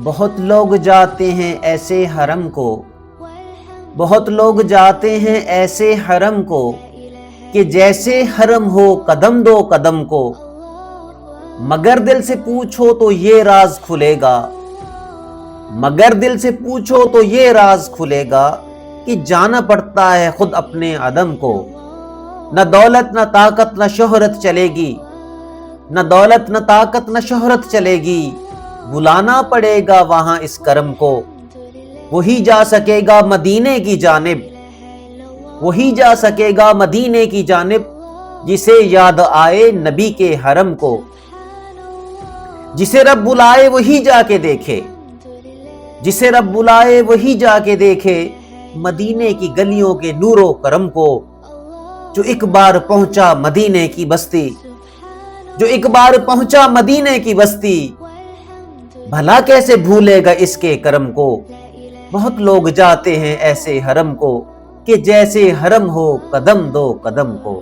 بہت لوگ جاتے ہیں ایسے حرم کو، بہت لوگ جاتے ہیں ایسے حرم کو کہ جیسے حرم ہو قدم دو قدم کو، مگر دل سے پوچھو تو یہ راز کھلے گا، مگر دل سے پوچھو تو یہ راز کھلے گا کہ جانا پڑتا ہے خود اپنے عدم کو۔ نہ دولت نہ طاقت نہ شہرت چلے گی، نہ دولت نہ طاقت نہ شہرت چلے گی، بلانا پڑے گا وہاں اس کرم کو، وہی جا سکے گا مدینے کی جانب، وہی جا سکے گا مدینے کی جانب، جسے یاد آئے نبی کے حرم کو، جسے رب بلائے وہی جا کے دیکھے، جسے رب بلائے وہی جا کے دیکھے مدینے کی گلیوں کے نور و کرم کو۔ جو ایک بار پہنچا مدینے کی بستی، جو ایک بار پہنچا مدینے کی بستی، بھلا کیسے بھولے گا اس کے کرم کو۔ بہت لوگ جاتے ہیں ایسے حرم کو کہ جیسے حرم ہو قدم دو قدم کو۔